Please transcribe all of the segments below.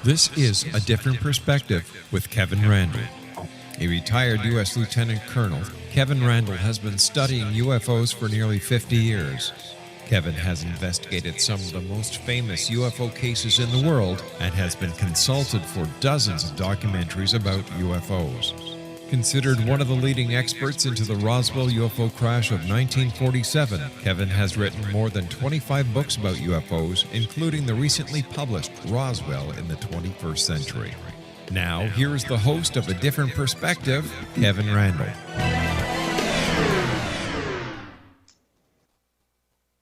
This is A Different Perspective with Kevin Randle. A retired U.S. Lieutenant Colonel, Kevin Randle has been studying UFOs for nearly 50 years. Kevin has investigated some of the most famous UFO cases in the world and has been consulted for dozens of documentaries about UFOs. Considered one of the leading experts into the Roswell UFO Crash of 1947, Kevin has written more than 25 books about UFOs, including the recently published Roswell in the 21st Century. Now, here is the host of A Different Perspective, Kevin Randle.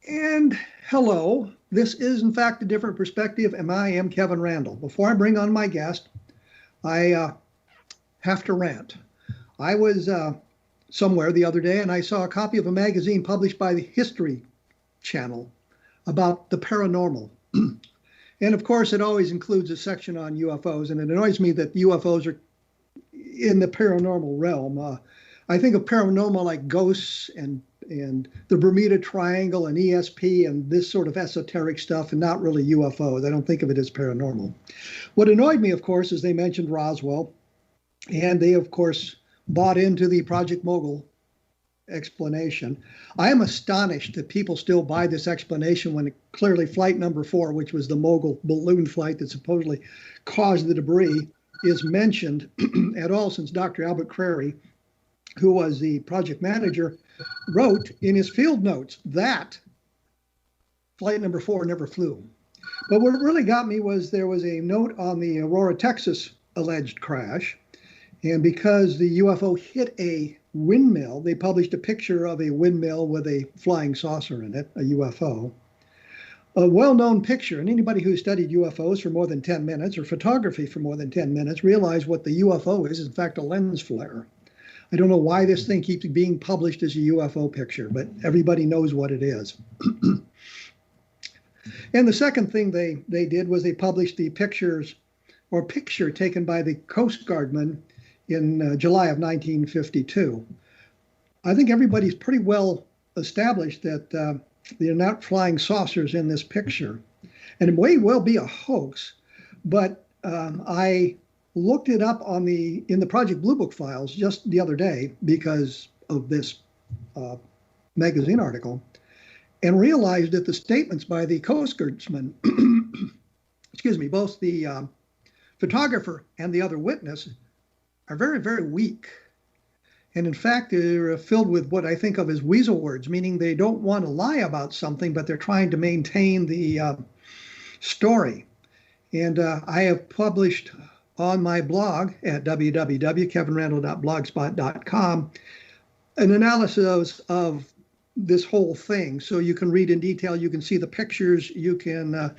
And hello, this is in fact A Different Perspective, and I am Kevin Randle. Before I bring on my guest, I have to rant. I was somewhere the other day and I saw a copy of a magazine published by the History Channel about the paranormal. And of course, it always includes a section on UFOs, and it annoys me that UFOs are in the paranormal realm. I think of paranormal like ghosts and the Bermuda Triangle and ESP and this sort of esoteric stuff, and not really UFOs. I don't think of it as paranormal. What annoyed me, of course, is they mentioned Roswell, and they, of course, bought into the Project Mogul explanation. I am astonished that people still buy this explanation when clearly flight number 4, which was the Mogul balloon flight that supposedly caused the debris, is mentioned at all, since Dr. Albert Crary, who was the project manager, wrote in his field notes that flight number 4 never flew. But what really got me was there was a note on the Aurora, Texas alleged crash. And because the UFO hit a windmill, they published a picture of a windmill with a flying saucer in it, a UFO. A well-known picture, and anybody who studied UFOs for more than 10 minutes or photography for more than 10 minutes realize what the UFO is in fact, a lens flare. I don't know why this thing keeps being published as a UFO picture, but everybody knows what it is. And the second thing they did was they published the picture taken by the Coast Guardman in July of 1952. I think everybody's pretty well established that they're not flying saucers in this picture. And it may well be a hoax, but I looked it up in the Project Blue Book files just the other day because of this magazine article, and realized that the statements by the Coast Guardsman, excuse me, both the photographer and the other witness are very, very weak. And in fact, they're filled with what I think of as weasel words, meaning they don't want to lie about something, but they're trying to maintain the story. And I have published on my blog at www.kevinrandle.blogspot.com an analysis of this whole thing. So you can read in detail, you can see the pictures, you can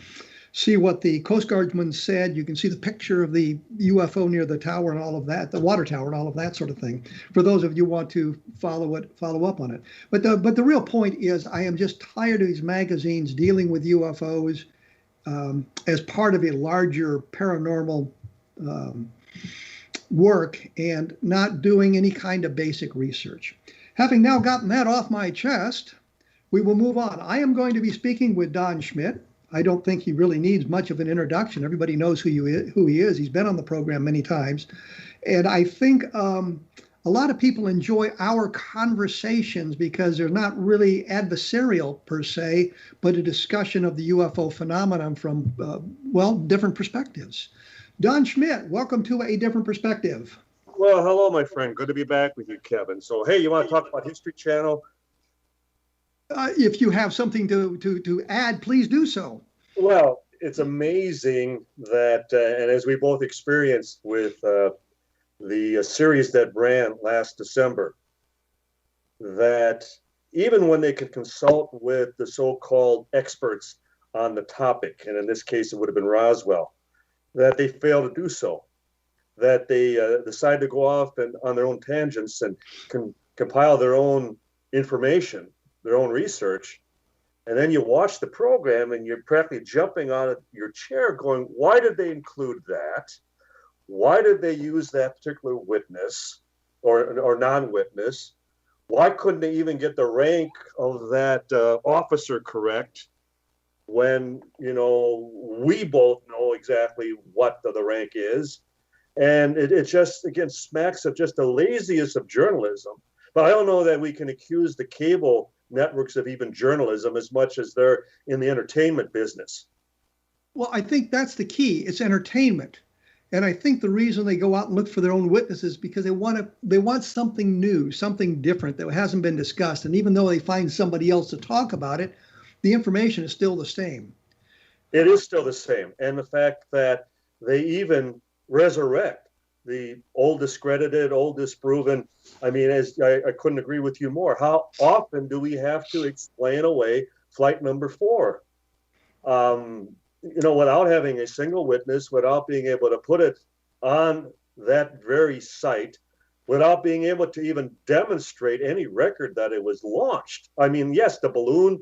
see what the Coast Guardsman said. You can see the picture of the UFO near the tower and all of that, the water tower and all of that sort of thing, for those of you who want to follow up on it. But the real point is I am just tired of these magazines dealing with UFOs as part of a larger paranormal work and not doing any kind of basic research. Having now gotten that off my chest, we will move on. I am going to be speaking with Don Schmitt. I don't think he really needs much of an introduction. Everybody knows who he is. He's been on the program many times. And I think a lot of people enjoy our conversations because they're not really adversarial per se, but a discussion of the UFO phenomenon from, different perspectives. Don Schmitt, welcome to A Different Perspective. Well, hello, my friend. Good to be back with you, Kevin. So, hey, you want to talk about History Channel? If you have something to add, please do so. Well, it's amazing that, and as we both experienced with the series that ran last December, that even when they could consult with the so-called experts on the topic, and in this case, it would have been Roswell, that they failed to do so, that they decided to go off and on their own tangents and compile their own information, their own research, and then you watch the program and you're practically jumping out of your chair going, why did they include that? Why did they use that particular witness or non-witness? Why couldn't they even get the rank of that officer correct? when, we both know exactly what the rank is. And it just, again, smacks of just the laziest of journalism. But I don't know that we can accuse the cable networks of even journalism as much as they're in the entertainment business. Well, I think that's the key. It's entertainment. And I think the reason they go out and look for their own witnesses because they want something new, something different that hasn't been discussed. And even though they find somebody else to talk about it, the information is still the same. It is still the same. And the fact that they even resurrect the old discredited, old disproven. I mean, as I couldn't agree with you more. How often do we have to explain away flight number 4? Without having a single witness, without being able to put it on that very site, without being able to even demonstrate any record that it was launched. I mean, yes, the balloon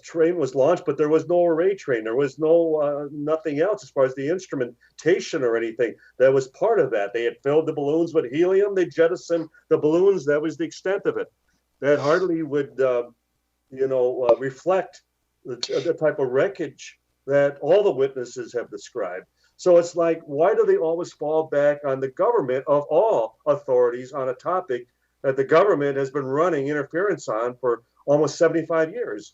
train was launched, but there was no array train. There was no nothing else as far as the instrumentation or anything that was part of that. They had filled the balloons with helium. They jettisoned the balloons. That was the extent of it. That hardly would, reflect the type of wreckage that all the witnesses have described. So it's like, why do they always fall back on the government of all authorities on a topic that the government has been running interference on for almost 75 years?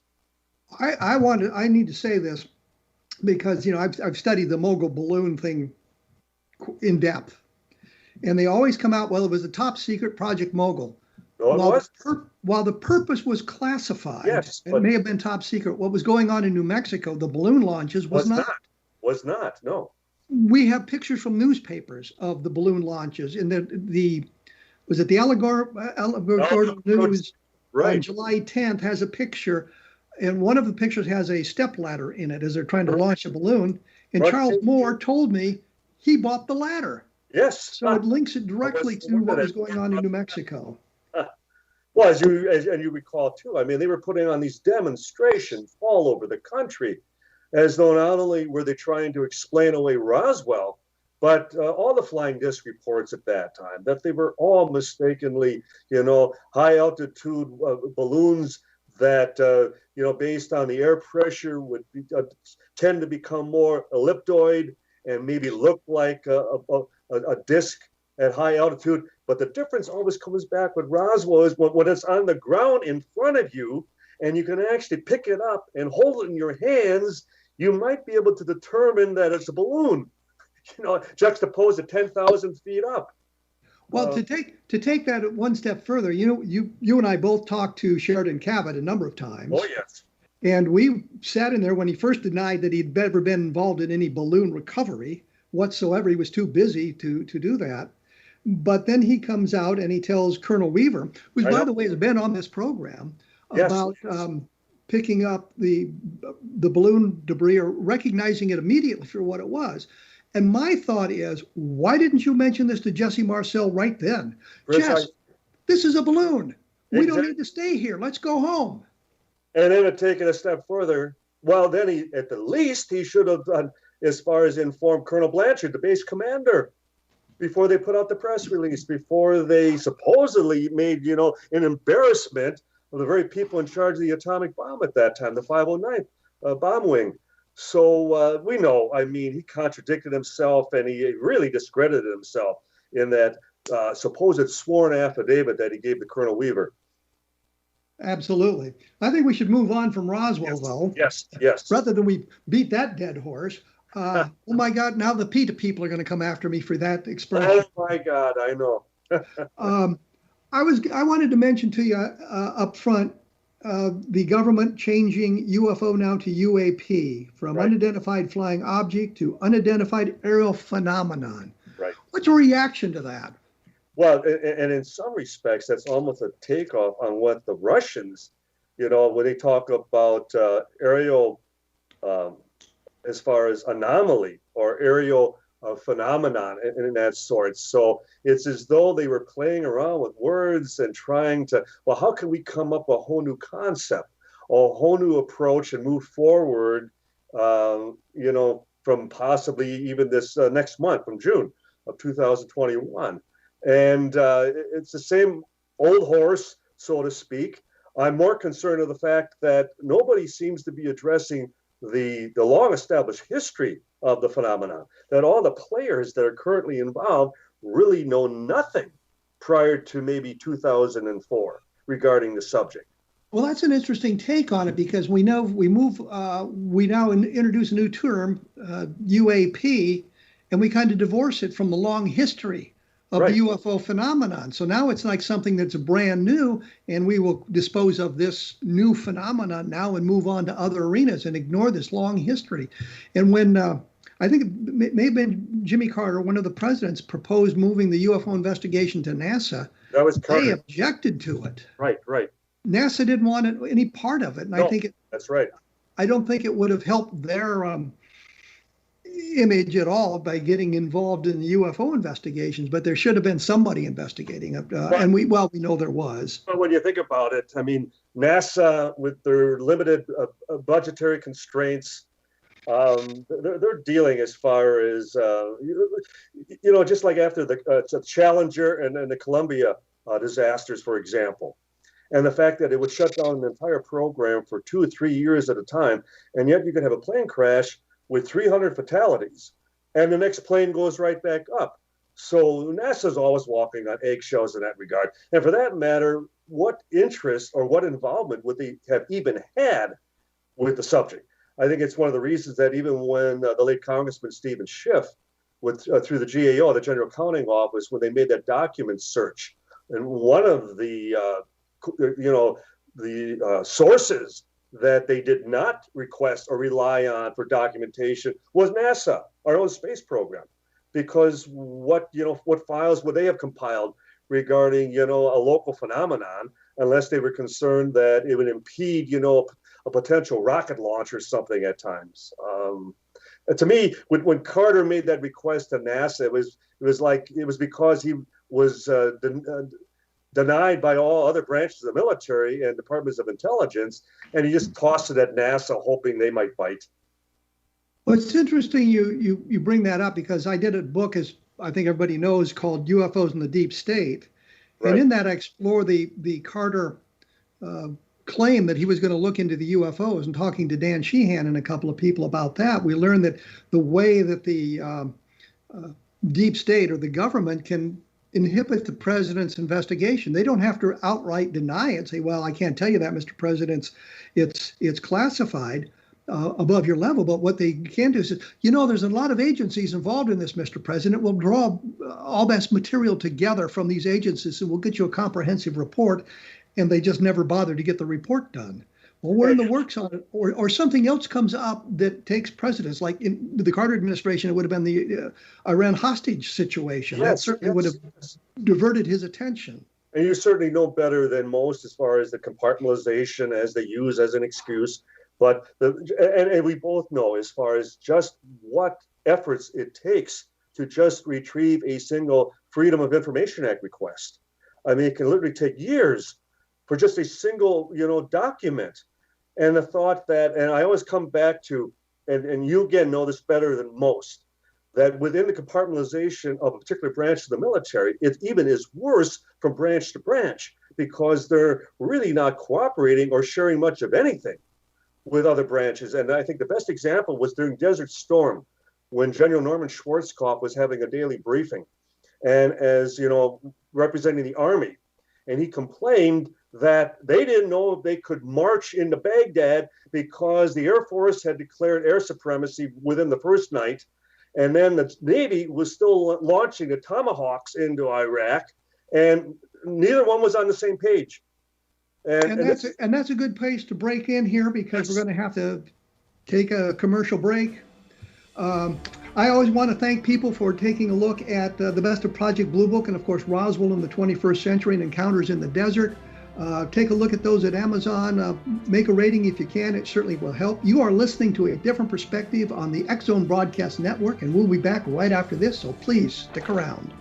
I need to say this because, I've studied the mogul balloon thing in depth. And they always come out, well, it was a top secret Project Mogul. While the purpose was classified, yes, it may have been top secret. What was going on in New Mexico, the balloon launches, was not. Was not, no. We have pictures from newspapers of the balloon launches. And was it the Alamogordo News right. On July 10th has a picture, and one of the pictures has a step ladder in it as they're trying to launch a balloon. And Charles Moore told me he bought the ladder. Yes. So it links it directly to what was going on in New Mexico. Well, as you recall too, I mean, they were putting on these demonstrations all over the country, as though not only were they trying to explain away Roswell, but all the flying disc reports at that time, that they were all mistakenly, high altitude balloons that, based on the air pressure would tend to become more elliptoid and maybe look like a disc at high altitude. But the difference always comes back with Roswell is when it's on the ground in front of you and you can actually pick it up and hold it in your hands, you might be able to determine that it's a balloon, juxtaposed at 10,000 feet up. Well, to take that one step further, you and I both talked to Sheridan Cabot a number of times. Oh, yes. And we sat in there when he first denied that he'd ever been involved in any balloon recovery whatsoever. He was too busy to do that. But then he comes out and he tells Colonel Weaver, who, by the way, has been on this program, about picking up the balloon debris or recognizing it immediately for what it was. And my thought is, why didn't you mention this to Jesse Marcel right then? Jess, this is a balloon. We don't need to stay here. Let's go home. And then to take it a step further, well, then at the least he should have done as far as informed Colonel Blanchard, the base commander, before they put out the press release, before they supposedly made, an embarrassment of the very people in charge of the atomic bomb at that time, the 509th bomb wing. So we know, he contradicted himself and he really discredited himself in that supposed sworn affidavit that he gave to Colonel Weaver. Absolutely. I think we should move on from Roswell, though. Yes. Rather than we beat that dead horse. Oh my God! Now the PETA people are going to come after me for that expression. Oh my God! I know. I wanted to mention to you up front the government changing UFO now to UAP, from unidentified flying object to unidentified aerial phenomenon. Right. What's your reaction to that? Well, and in some respects, that's almost a takeoff on what the Russians, when they talk about aerial. As far as anomaly or aerial phenomenon and that sort. So it's as though they were playing around with words and trying to, well, how can we come up with a whole new concept, a whole new approach and move forward, from possibly even this next month, from June of 2021. And it's the same old horse, so to speak. I'm more concerned of the fact that nobody seems to be addressing the long established history of the phenomenon, that all the players that are currently involved really know nothing prior to maybe 2004 regarding the subject. Well, that's an interesting take on it, because we now introduce a new term, UAP, and we kind of divorce it from the long history of the UFO phenomenon. So now it's like something that's brand new, and we will dispose of this new phenomenon now and move on to other arenas and ignore this long history. And when I think it may have been Jimmy Carter, one of the presidents, proposed moving the UFO investigation to NASA, that was Carter. They objected to it. Right. NASA didn't want any part of it, and no, I think that's right. I don't think it would have helped their image at all by getting involved in the UFO investigations. But there should have been somebody investigating it, and we know there was. But when you think about it, I mean, NASA, with their limited budgetary constraints, they're dealing as far as just like after the Challenger and the Columbia disasters, for example. And the fact that it would shut down an entire program for 2 or 3 years at a time, and yet you could have a plane crash with 300 fatalities, and the next plane goes right back up. So NASA's always walking on eggshells in that regard. And for that matter, what interest or what involvement would they have even had with the subject? I think it's one of the reasons that even when the late Congressman Stephen Schiff, through the GAO, the General Accounting Office, when they made that document search, and one of the sources that they did not request or rely on for documentation was NASA, our own space program, because what files would they have compiled regarding a local phenomenon, unless they were concerned that it would impede a potential rocket launch or something at times. And to me, when Carter made that request to NASA, it was because he was denied by all other branches of the military and departments of intelligence, and he just tossed it at NASA, hoping they might bite. Well, it's interesting you bring that up, because I did a book, as I think everybody knows, called UFOs in the Deep State. Right. And in that I explore the Carter claim that he was going to look into the UFOs, and talking to Dan Sheehan and a couple of people about that, we learned that the way that the deep state or the government can inhibit the president's investigation, they don't have to outright deny it and say, well, I can't tell you that, Mr. President, it's classified above your level. But what they can do is, there's a lot of agencies involved in this, Mr. President. We'll draw all this material together from these agencies, and we'll get you a comprehensive report. And they just never bothered to get the report done. Well, we're in the works on it, or something else comes up that takes precedence. Like in the Carter administration, it would have been the Iran hostage situation. That certainly would have diverted his attention. And you certainly know better than most as far as the compartmentalization as they use as an excuse. But and we both know as far as just what efforts it takes to just retrieve a single Freedom of Information Act request. I mean, it can literally take years for just a single, document. And the thought that, and I always come back to, and you again know this better than most, that within the compartmentalization of a particular branch of the military, it even is worse from branch to branch, because they're really not cooperating or sharing much of anything with other branches. And I think the best example was during Desert Storm, when General Norman Schwarzkopf was having a daily briefing, and as representing the Army, and he complained that they didn't know if they could march into Baghdad because the Air Force had declared air supremacy within the first night, and then the Navy was still launching the Tomahawks into Iraq, and neither one was on the same page. And that's a good place to break in here, because we're going to have to take a commercial break. I always want to thank people for taking a look at the best of Project Blue Book, and of course Roswell in the 21st Century and Encounters in the Desert. Take a look at those at Amazon. Make a rating if you can. It certainly will help. You are listening to A Different Perspective on the X Zone Broadcast Network, and we'll be back right after this, so please stick around.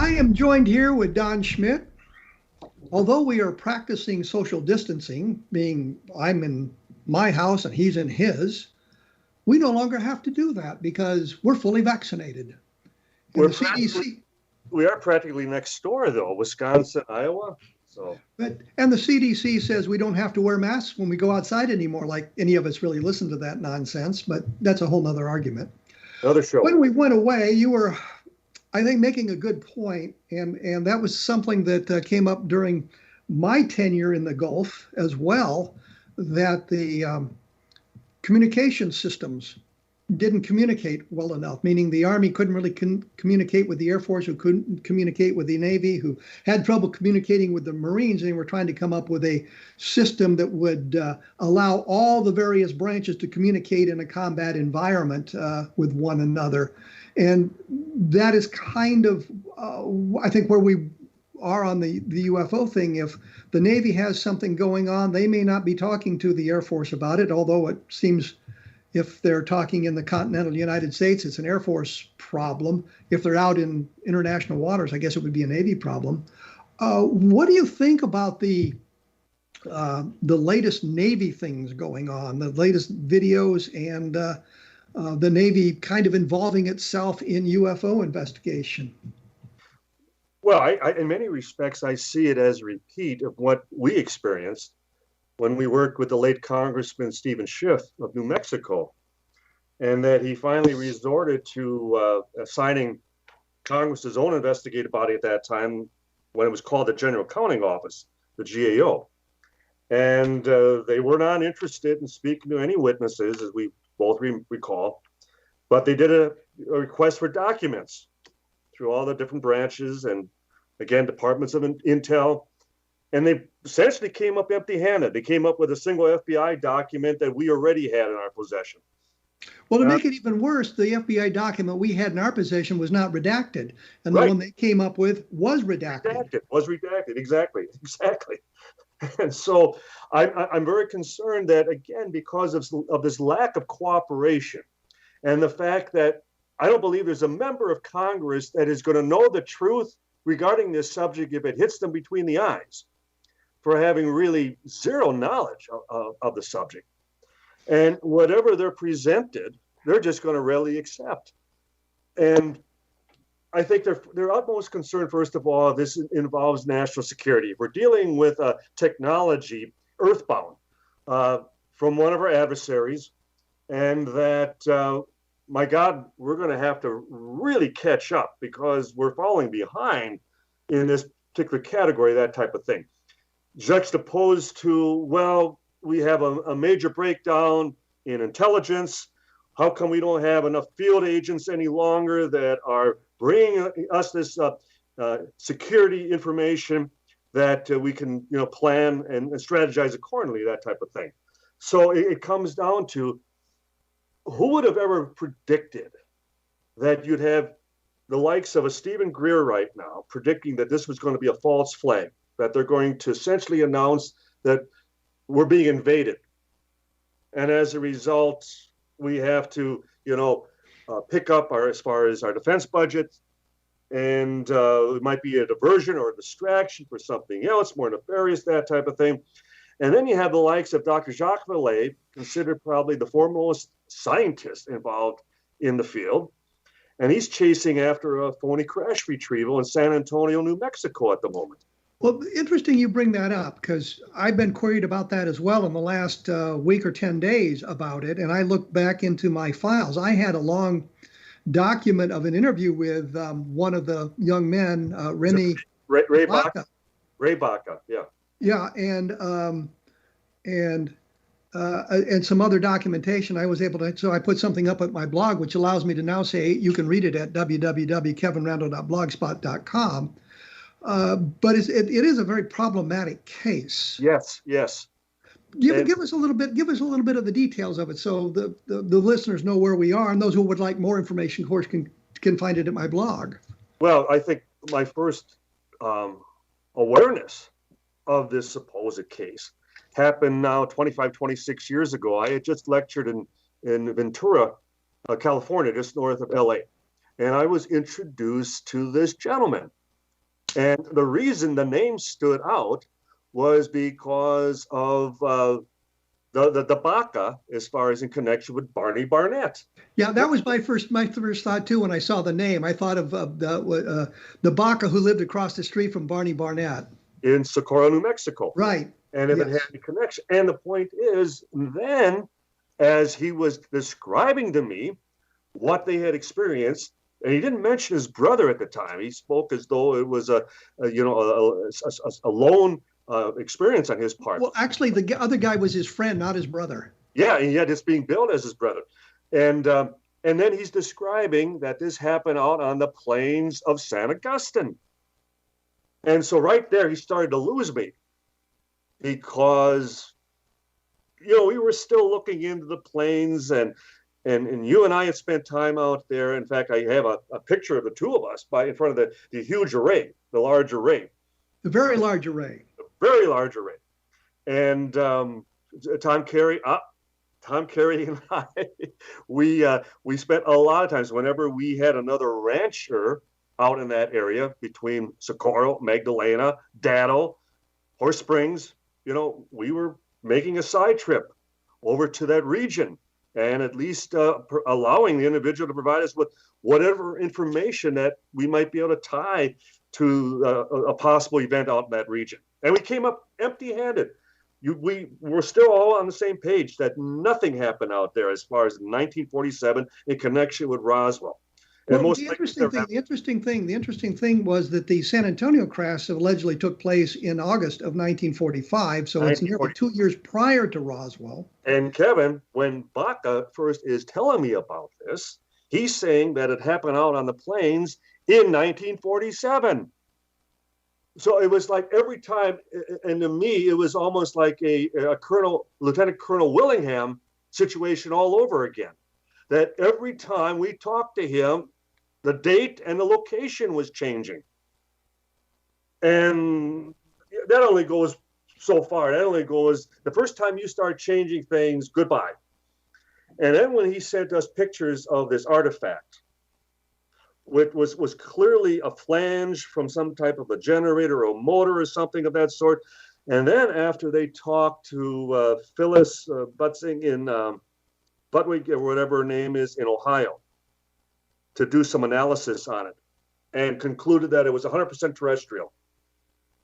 I am joined here with Don Schmitt. Although we are practicing social distancing, being I'm in my house and he's in his, we no longer have to do that because we're fully vaccinated. And the CDC, we are practically next door, though, Wisconsin, Iowa. And the CDC says we don't have to wear masks when we go outside anymore, like any of us really listen to that nonsense, but that's a whole nother argument. Another show. When we went away, you were, I think, making a good point, and that was something that came up during my tenure in the Gulf as well, that the communication systems didn't communicate well enough, meaning the Army couldn't really communicate with the Air Force, who couldn't communicate with the Navy, who had trouble communicating with the Marines, and they were trying to come up with a system that would allow all the various branches to communicate in a combat environment with one another. And that is kind of, I think, where we are on the UFO thing. If the Navy has something going on, they may not be talking to the Air Force about it, although it seems if they're talking in the continental United States, it's an Air Force problem. If they're out in international waters, I guess it would be a Navy problem. What do you think about the latest Navy things going on, the latest videos, and the Navy kind of involving itself in UFO investigation? Well, I in many respects, I see it as a repeat of what we experienced when we worked with the late Congressman Stephen Schiff of New Mexico, and that he finally resorted to assigning Congress's own investigative body at that time, when it was called the General Accounting Office, the GAO. And they were not interested in speaking to any witnesses, as we both recall, but they did a request for documents through all the different branches and, again, departments of intel. And they essentially came up empty-handed. They came up with a single FBI document that we already had in our possession. Well, to make it even worse, the FBI document we had in our possession was not redacted. And the Right. one they came up with was redacted. Was redacted, exactly. And so I'm very concerned that, again, because of this lack of cooperation and the fact that I don't believe there's a member of Congress that is going to know the truth regarding this subject if it hits them between the eyes, for having really zero knowledge of the subject. And whatever they're presented, they're just going to readily accept. And I think their utmost concern, first of all, this involves national security. We're dealing with technology earthbound from one of our adversaries, and that, my God, we're going to have to really catch up because we're falling behind in this particular category, that type of thing. Juxtaposed to, well, we have a major breakdown in intelligence. How come we don't have enough field agents any longer that are bringing us this security information that we can, plan and strategize accordingly, that type of thing. So it comes down to, who would have ever predicted that you'd have the likes of a Stephen Greer right now predicting that this was going to be a false flag, that they're going to essentially announce that we're being invaded. And as a result, we have to, pick up as far as our defense budget, and it might be a diversion or a distraction for something else, more nefarious, that type of thing. And then you have the likes of Dr. Jacques Vallée, considered probably the foremost scientist involved in the field. And he's chasing after a phony crash retrieval in San Antonio, New Mexico at the moment. Well, interesting you bring that up, because I've been queried about that as well in the last week or 10 days about it. And I looked back into my files. I had a long document of an interview with one of the young men, Ray Baca. Ray Baca, yeah. Yeah, and some other documentation I was able to, so I put something up at my blog, which allows me to now say you can read it at www.kevinrandle.blogspot.com. But it is a very problematic case. Yes. Give us a little bit of the details of it, so the listeners know where we are, and those who would like more information, of course, can find it at my blog. Well, I think my first awareness of this supposed case happened now 25, 26 years ago. I had just lectured in Ventura, California, just north of LA. And I was introduced to this gentleman And the reason the name stood out was because of the Baca, as far as in connection with Barney Barnett. Yeah, that was my first thought too when I saw the name. I thought of the Baca who lived across the street from Barney Barnett in Socorro, New Mexico. Right. And if it had a connection. And the point is, then, as he was describing to me what they had experienced, and he didn't mention his brother at the time. He spoke as though it was a lone experience on his part. Well, actually, the other guy was his friend, not his brother. Yeah, and yet it's being billed as his brother. And then he's describing that this happened out on the plains of San Augustine. And so right there, he started to lose me because, we were still looking into the plains and you and I had spent time out there. In fact, I have a picture of the two of us in front of the huge array, the large array. The very large array. Very large array. And Tom Carey and I, we spent a lot of times whenever we had another rancher out in that area between Socorro, Magdalena, Dado, Horse Springs, we were making a side trip over to that region and at least allowing the individual to provide us with whatever information that we might be able to tie to a possible event out in that region. And we came up empty-handed. We were still all on the same page that nothing happened out there as far as 1947 in connection with Roswell. And well, the interesting thing was that the San Antonio crash allegedly took place in August of 1945, so it's nearly 2 years prior to Roswell. And Kevin, when Baca first is telling me about this, he's saying that it happened out on the plains in 1947. So it was like every time, and to me, it was almost like a Lieutenant Colonel Willingham situation all over again. That every time we talked to him, the date and the location was changing. And that only goes so far. That only goes, the first time you start changing things, goodbye. And then when he sent us pictures of this artifact, which was clearly a flange from some type of a generator or a motor or something of that sort. And then after they talked to Phyllis Butzing in Butwick, or whatever her name is, in Ohio, to do some analysis on it and concluded that it was 100% terrestrial.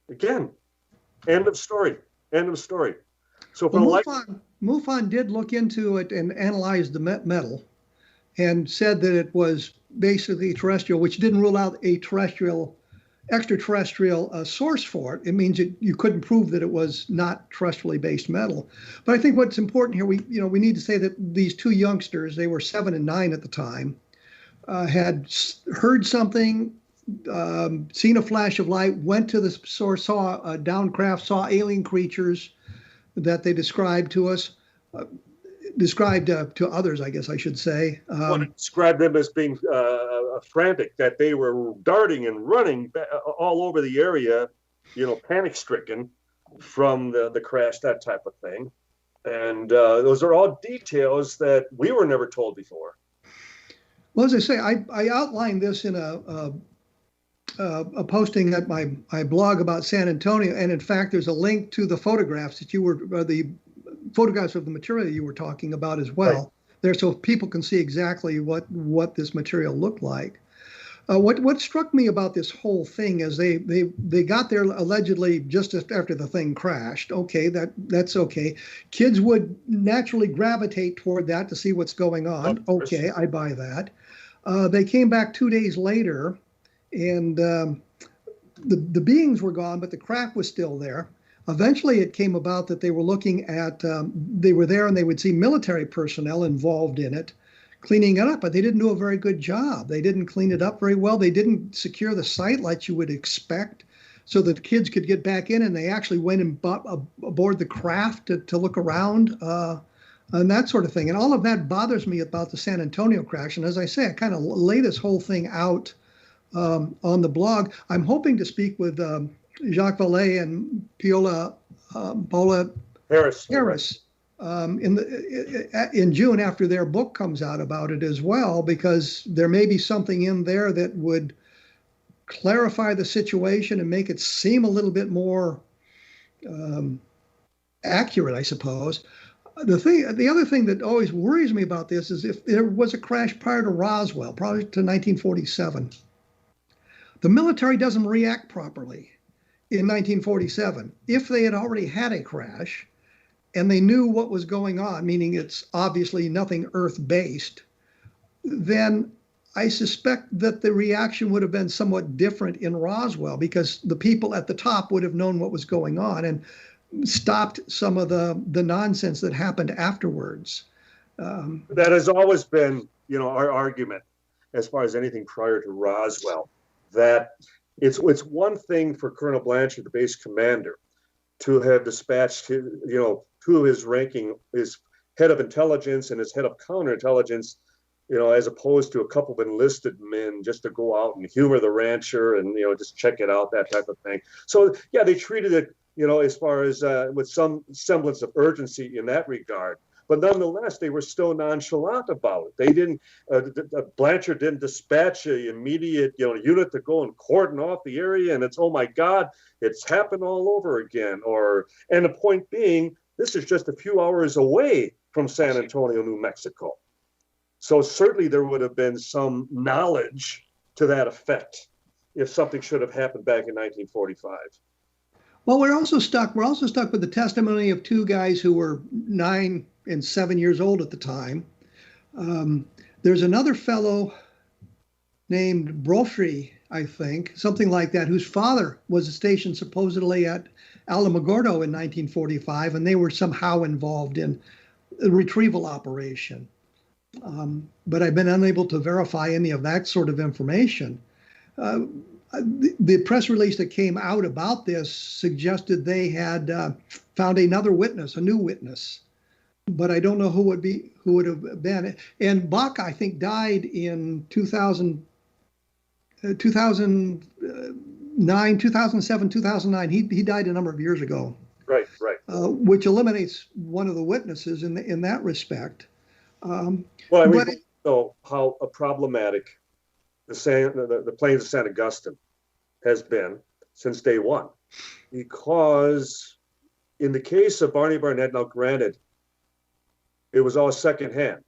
Again, end of story. So MUFON did look into it and analyze the metal and said that it was basically terrestrial, which didn't rule out a extraterrestrial source for it. It means you couldn't prove that it was not terrestrially based metal. But I think what's important here, we need to say that these two youngsters, they were 7 and 9 at the time, had heard something, seen a flash of light, went to the source, saw a downcraft, saw alien creatures that they described to us. Described to others, I guess I should say. Described them as being frantic, that they were darting and running all over the area, panic-stricken from the crash, that type of thing. And those are all details that we were never told before. Well, as I say, I outlined this in a posting at my blog about San Antonio, and in fact, there's a link to the photographs that you were the photographs of the material you were talking about as well. Right. There, so people can see exactly what this material looked like. What struck me about this whole thing is they got there allegedly just after the thing crashed. Okay, that's okay. Kids would naturally gravitate toward that to see what's going on. Okay, I buy that. They came back 2 days later, and the beings were gone, but the craft was still there. Eventually, it came about that they were looking at, they were there and they would see military personnel involved in it, cleaning it up, but they didn't do a very good job. They didn't clean it up very well. They didn't secure the site like you would expect so that the kids could get back in, and they actually went and aboard the craft to look around and that sort of thing. And all of that bothers me about the San Antonio crash. And as I say, I kind of lay this whole thing out on the blog. I'm hoping to speak with Jacques Vallée and Paola Harris in June after their book comes out about it as well, because there may be something in there that would clarify the situation and make it seem a little bit more accurate, I suppose. The other thing that always worries me about this is if there was a crash prior to Roswell, probably to 1947, the military doesn't react properly in 1947. If they had already had a crash and they knew what was going on, meaning it's obviously nothing Earth-based, then I suspect that the reaction would have been somewhat different in Roswell, because the people at the top would have known what was going on and stopped some of the nonsense that happened afterwards. That has always been, our argument as far as anything prior to Roswell, that it's one thing for Colonel Blanchard, the base commander, to have dispatched two of his ranking, his head of intelligence and his head of counterintelligence, as opposed to a couple of enlisted men just to go out and humor the rancher and, just check it out, that type of thing. So, yeah, they treated it, as far as with some semblance of urgency in that regard. But nonetheless, they were still nonchalant about it. They didn't, Blanchard didn't dispatch an immediate, unit to go and cordon off the area. And it's, oh my God, it's happened all over again. And the point being, this is just a few hours away from San Antonio, New Mexico. So certainly there would have been some knowledge to that effect if something should have happened back in 1945. Well, we're also stuck with the testimony of two guys who were 9 and 7 years old at the time. There's another fellow named Brophy, I think, something like that, whose father was stationed supposedly at Alamogordo in 1945, and they were somehow involved in a retrieval operation. But I've been unable to verify any of that sort of information. The press release that came out about this suggested they had found another witness, a new witness, but I don't know who would have been. And Bach, I think, died in 2009, 2007, 2009. He died a number of years ago. Right. Which eliminates one of the witnesses in that respect. Well, we know how problematic the Plains of San Augustine has been since day one, because in the case of Barney Barnett, now granted, it was all secondhand.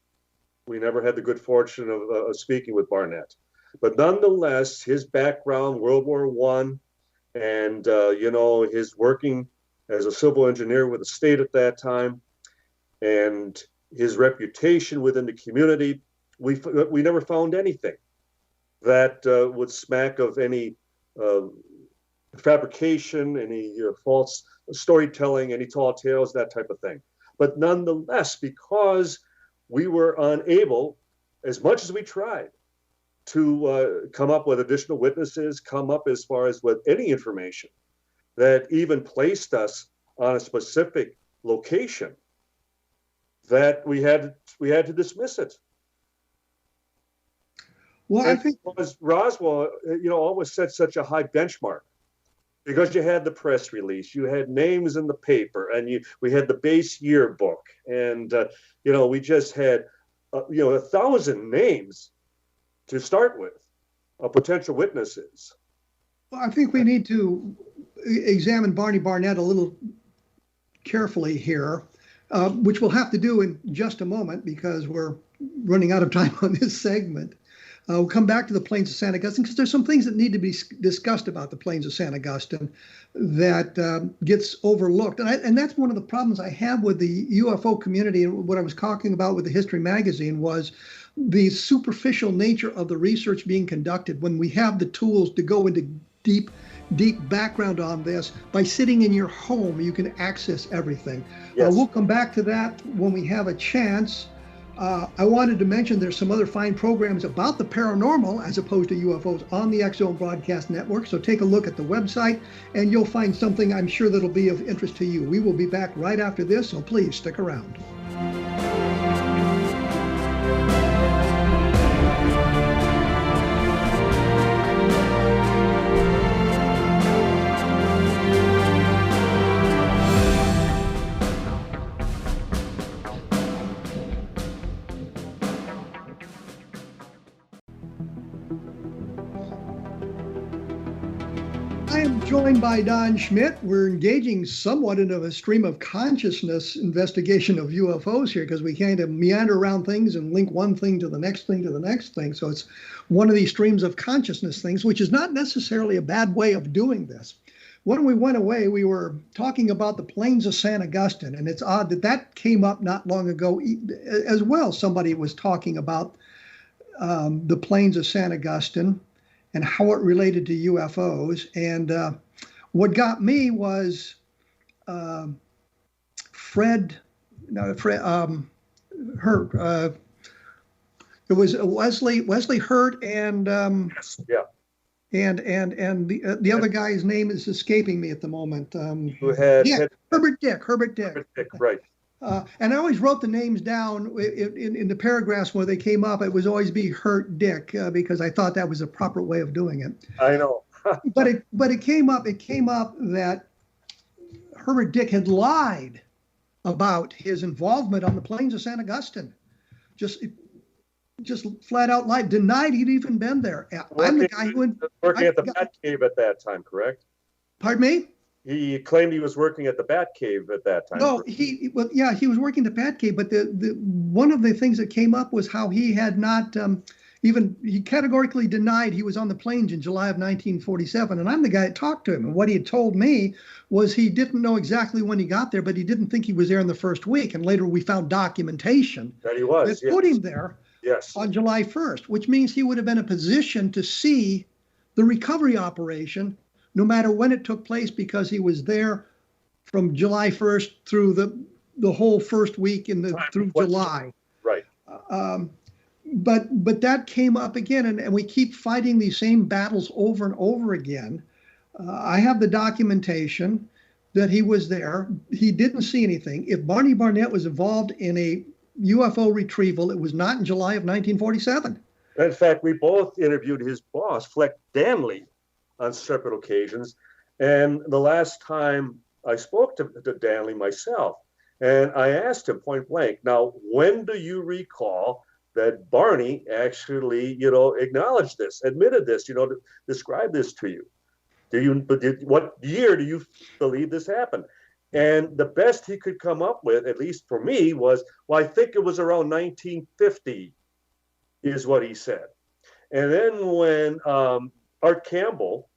We never had the good fortune of speaking with Barnett, but nonetheless, his background, World War I, and his working as a civil engineer with the state at that time, and his reputation within the community, we never found anything that would smack of any fabrication, any false storytelling, any tall tales, that type of thing. But nonetheless, because we were unable, as much as we tried, to come up with additional witnesses, come up as far as with any information that even placed us on a specific location, that we had to dismiss it. Well, and I think because Roswell, always set such a high benchmark, because you had the press release, you had names in the paper, and we had the base yearbook, and we just had 1,000 names to start with of potential witnesses. Well, I think we need to examine Barney Barnett a little carefully here, which we'll have to do in just a moment because we're running out of time on this segment. We'll come back to the Plains of San Augustine because there's some things that need to be discussed about the Plains of San Augustine that gets overlooked. And that's one of the problems I have with the UFO community. And what I was talking about with the History magazine was the superficial nature of the research being conducted when we have the tools to go into deep background on this. By sitting in your home, you can access everything. Yes. We'll come back to that when we have a chance. I wanted to mention there's some other fine programs about the paranormal as opposed to UFOs on the X-Zone Broadcast Network. So take a look at the website and you'll find something I'm sure that'll be of interest to you. We will be back right after this, so please stick around. Joined by Don Schmitt, we're engaging somewhat into a stream of consciousness investigation of UFOs here because we kind of meander around things and link one thing to the next thing to the next thing. So it's one of these streams of consciousness things, which is not necessarily a bad way of doing this. When we went away, we were talking about the plains of San Augustine, and it's odd that that came up not long ago as well. Somebody was talking about the plains of San Augustine and how it related to UFOs. And what got me was Hurt. It was Wesley Hurt and Yes, yeah. and the other guy's name is escaping me at the moment. Who had Herbert Dick. Herbert Dick, right. And I always wrote the names down in the paragraphs where they came up. It was always be Hurt Dick because I thought that was a proper way of doing it. I know. but it came up that Herbert Dick had lied about his involvement on the plains of San Augustine. Just flat out lied, denied he'd even been there. I'm the guy who working at the Batcave at that time, correct? Pardon me? He claimed he was working at the Batcave at that time. No, he was working at the Batcave, but the one of the things that came up was how he had not he categorically denied he was on the plains in July of 1947. And I'm the guy that talked to him. And what he had told me was he didn't know exactly when he got there, but he didn't think he was there in the first week. And later we found documentation that he was. That put him there on July 1st, which means he would have been in a position to see the recovery operation no matter when it took place, because he was there from July 1st through the whole first week through July. Right. But that came up again, and we keep fighting these same battles over and over again. I have the documentation that he was there. He didn't see anything. If Barney Barnett was involved in a UFO retrieval, it was not in July of 1947. In fact, we both interviewed his boss, Fleck Danley, on separate occasions. And the last time I spoke to Danley myself, and I asked him point blank, now, when do you recall that Barney actually, acknowledged this, admitted this, described this to you? What year do you believe this happened? And the best he could come up with, at least for me, was, well, I think it was around 1950 is what he said. And then when Art Campbell,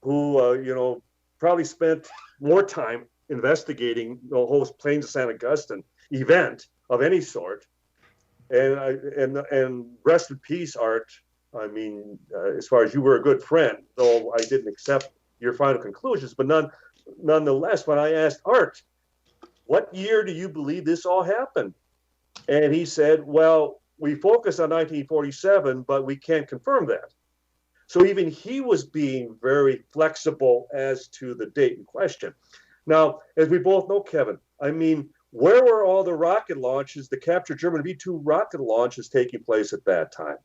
who, probably spent more time investigating the whole Plains of San Augustine event of any sort, and rest in peace, Art. I mean, as far as you were a good friend, though I didn't accept your final conclusions, but nonetheless, when I asked Art, what year do you believe this all happened? And he said, well, we focus on 1947, but we can't confirm that. So even he was being very flexible as to the date in question. Now, as we both know, Kevin, I mean, where were all the rocket launches, the captured German V-2 rocket launches taking place at that time?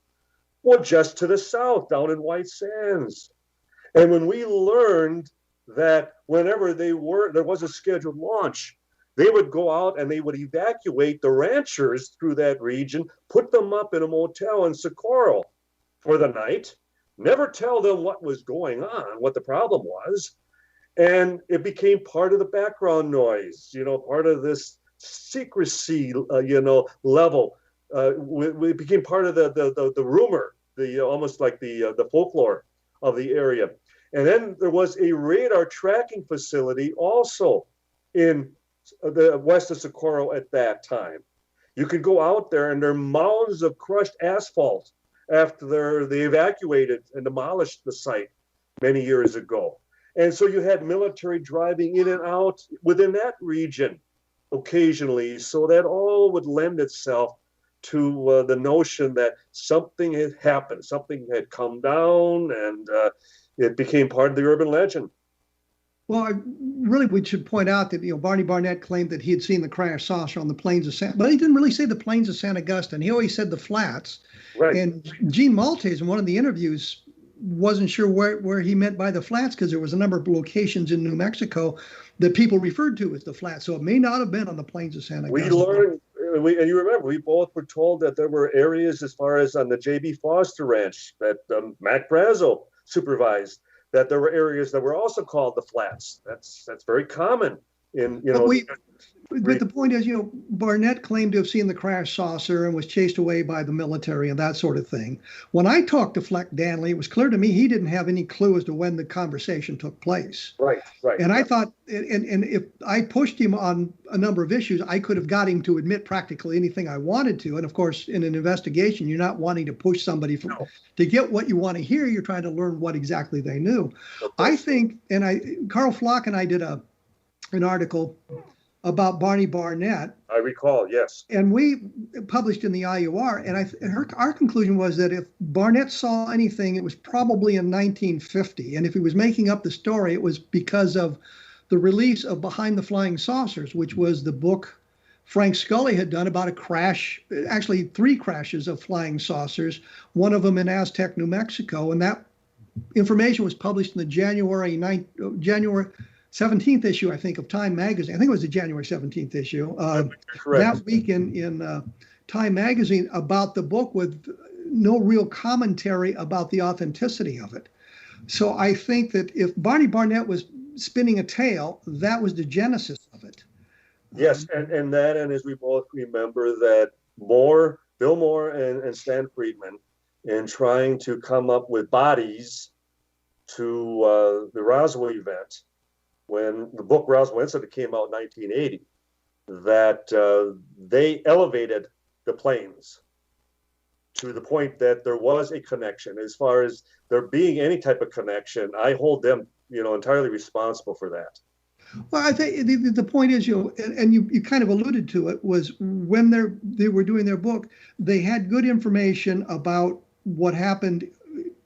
Well, just to the south, down in White Sands. And when we learned that whenever there was a scheduled launch, they would go out and they would evacuate the ranchers through that region, put them up in a motel in Socorro for the night, never tell them what was going on, what the problem was. And it became part of the background noise, part of this secrecy, level. It became part of the rumor, almost like the folklore of the area. And then there was a radar tracking facility also in the west of Socorro at that time. You could go out there and there are mounds of crushed asphalt after they evacuated and demolished the site many years ago. And so you had military driving in and out within that region occasionally. So that all would lend itself to the notion that something had happened, something had come down, and it became part of the urban legend. Well, we should point out that Barney Barnett claimed that he had seen the crash saucer on the plains of but he didn't really say the plains of San Augustine. He always said the flats. Right. And Gene Maltese, in one of the interviews, wasn't sure where he meant by the flats because there was a number of locations in New Mexico that people referred to as the flats. So it may not have been on the plains of San Augustine. We learned, and you remember, we both were told that there were areas as far as on the J.B. Foster Ranch that Mac Brazo supervised, that there were areas that were also called the flats. That's very common in, you know. But the point is, Barnett claimed to have seen the crash saucer and was chased away by the military and that sort of thing. When I talked to Fleck Danley, it was clear to me he didn't have any clue as to when the conversation took place. Right. And I thought, and if I pushed him on a number of issues, I could have got him to admit practically anything I wanted to. And of course, in an investigation, you're not wanting to push somebody to get what you want to hear. You're trying to learn what exactly they knew. I think, Carl Flock and I did an article about Barney Barnett. I recall, yes. And we published in the IUR, and our conclusion was that if Barnett saw anything, it was probably in 1950. And if he was making up the story, it was because of the release of Behind the Flying Saucers, which was the book Frank Scully had done about a crash, actually 3 crashes of flying saucers, one of them in Aztec, New Mexico. And that information was published in the January 17th issue, I think, of Time magazine. I think it was the January 17th issue. That week in Time magazine about the book with no real commentary about the authenticity of it. So I think that if Barney Barnett was spinning a tale, that was the genesis of it. Yes, and as we both remember that Bill Moore and Stan Friedman, in trying to come up with bodies to the Roswell event, when the book Roswell Incident came out in 1980, that they elevated the planes to the point that there was a connection. As far as there being any type of connection, I hold them, entirely responsible for that. Well, I think the point is, and you kind of alluded to it, was when they were doing their book, they had good information about what happened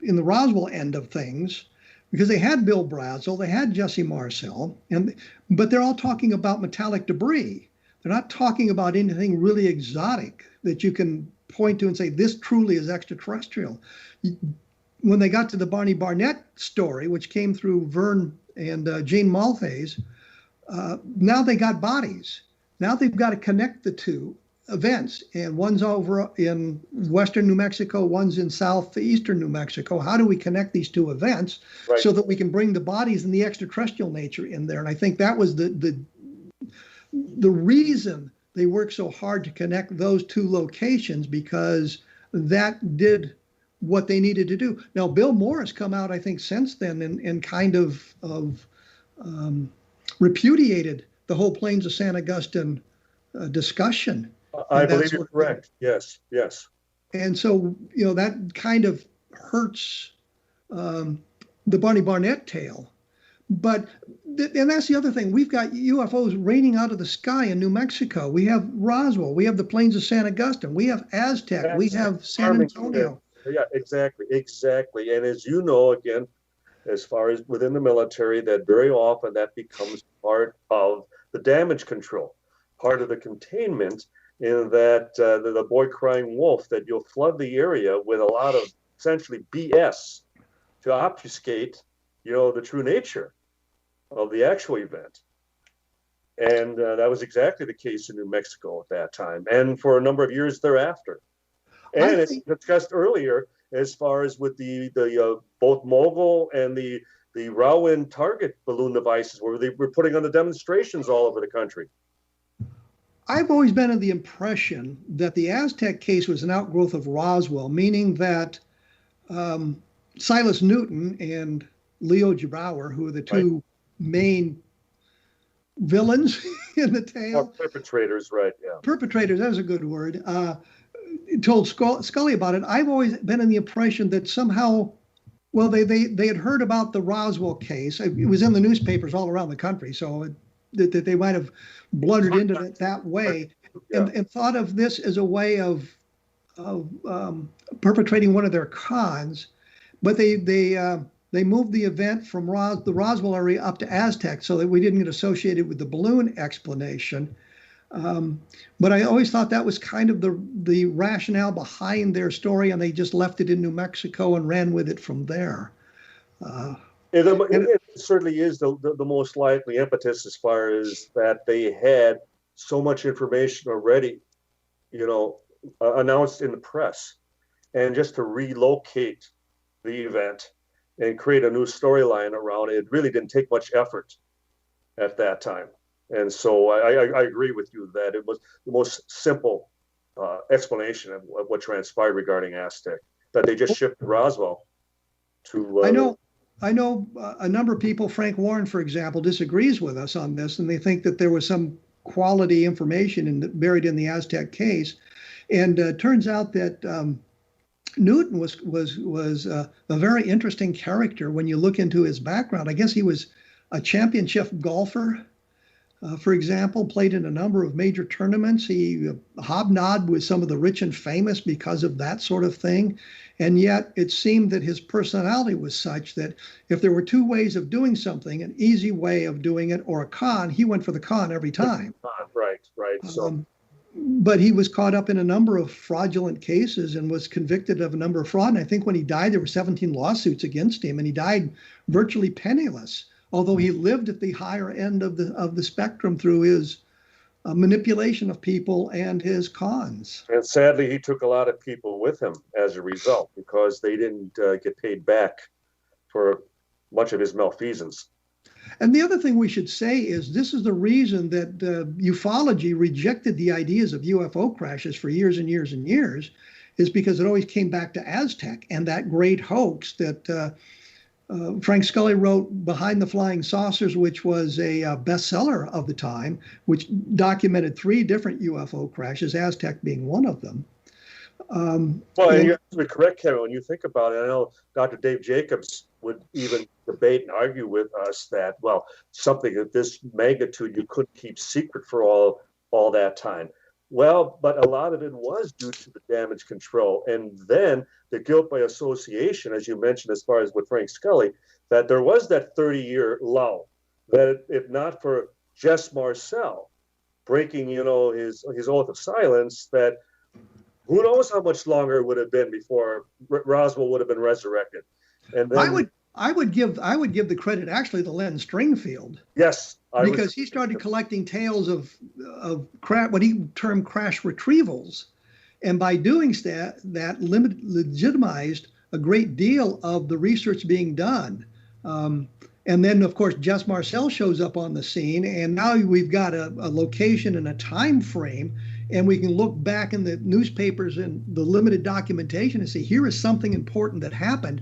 in the Roswell end of things, because they had Bill Brazel, they had Jesse Marcel, but they're all talking about metallic debris. They're not talking about anything really exotic that you can point to and say, this truly is extraterrestrial. When they got to the Barney Barnett story, which came through Vern and Gene Malthays, now they got bodies. Now they've got to connect the two events, and one's over in western New Mexico, one's in southeastern New Mexico. How do we connect these two events so that we can bring the bodies and the extraterrestrial nature in there? And I think that was the reason they worked so hard to connect those two locations, because that did what they needed to do. Now, Bill Moore has come out, I think, since then and kind of repudiated the whole Plains of San Augustine discussion. I believe you're correct. Yes. And so, that kind of hurts the Barney Barnett tale. But, and that's the other thing. We've got UFOs raining out of the sky in New Mexico. We have Roswell. We have the Plains of San Augustine. We have Aztec. We have San Antonio. Yeah, exactly. And as you know, again, as far as within the military, that very often that becomes part of the damage control, part of the containment, in that the boy crying wolf, that you'll flood the area with a lot of essentially BS to obfuscate, the true nature of the actual event. And that was exactly the case in New Mexico at that time, and for a number of years thereafter. And it's discussed earlier, as far as with the both Mogul and the Rowan target balloon devices, where they were putting on the demonstrations all over the country. I've always been of the impression that the Aztec case was an outgrowth of Roswell, meaning that Silas Newton and Leo Gebauer, who are the two main villains in the tale. Perpetrators, right, yeah. Perpetrators, that was a good word. Told Scully about it. I've always been in the impression that somehow, well, they had heard about the Roswell case. It was in the newspapers all around the country, so that they might have blundered into it that way, and thought of this as a way of perpetrating one of their cons. But they moved the event from the Roswell area up to Aztec so that we didn't get associated with the balloon explanation. But I always thought that was kind of the rationale behind their story, and they just left it in New Mexico and ran with it from there. It certainly is the most likely impetus, as far as that they had so much information already, announced in the press, and just to relocate the event and create a new storyline around it. It really didn't take much effort at that time. And so I agree with you that it was the most simple explanation of what transpired regarding Aztec, that they just shipped Roswell to. I know a number of people, Frank Warren, for example, disagrees with us on this, and they think that there was some quality information buried in the Aztec case. And turns out that Newton was a very interesting character when you look into his background. I guess he was a championship golfer, for example, played in a number of major tournaments. He hobnobbed with some of the rich and famous because of that sort of thing. And yet it seemed that his personality was such that if there were two ways of doing something, an easy way of doing it or a con, he went for the con every time. Right. So. But he was caught up in a number of fraudulent cases and was convicted of a number of fraud. And I think when he died, there were 17 lawsuits against him, and he died virtually penniless, although he lived at the higher end of the spectrum through his manipulation of people and his cons. And sadly, he took a lot of people with him as a result, because they didn't get paid back for much of his malfeasance. And the other thing we should say is this is the reason that ufology rejected the ideas of UFO crashes for years and years and years, is because it always came back to Aztec and that great hoax that Frank Scully wrote, Behind the Flying Saucers, which was a bestseller of the time, which documented 3 different UFO crashes, Aztec being one of them. And you're absolutely correct, Kevin. When you think about it, I know Dr. Dave Jacobs would even debate and argue with us that, well, something of this magnitude you couldn't keep secret for all that time. Well, but a lot of it was due to the damage control. And then the guilt by association, as you mentioned, as far as with Frank Scully, that there was that 30-year lull, that if not for Jess Marcel breaking, his oath of silence, that who knows how much longer it would have been before Roswell would have been resurrected. And then, I would give the credit actually to Len Stringfield. Yes, because he started collecting tales of what he termed crash retrievals, and by doing that legitimized a great deal of the research being done. And then, of course, Jess Marcel shows up on the scene, and now we've got a location and a time frame, and we can look back in the newspapers and the limited documentation and say, here is something important that happened.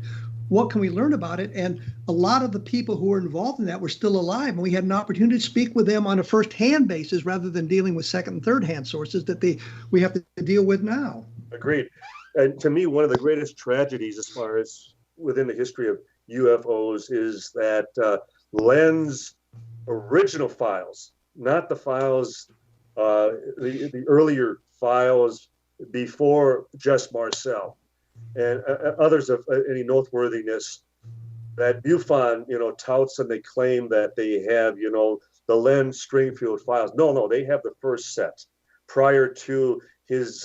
What can we learn about it? And a lot of the people who were involved in that were still alive, and we had an opportunity to speak with them on a first-hand basis rather than dealing with second and third-hand sources that we have to deal with now. Agreed. And to me, one of the greatest tragedies as far as within the history of UFOs is that Len's original files, not the files, the earlier files before Jess Marcel, and others of any noteworthiness, that MUFON, touts and they claim that they have, the Len Stringfield files. No, they have the first set prior to his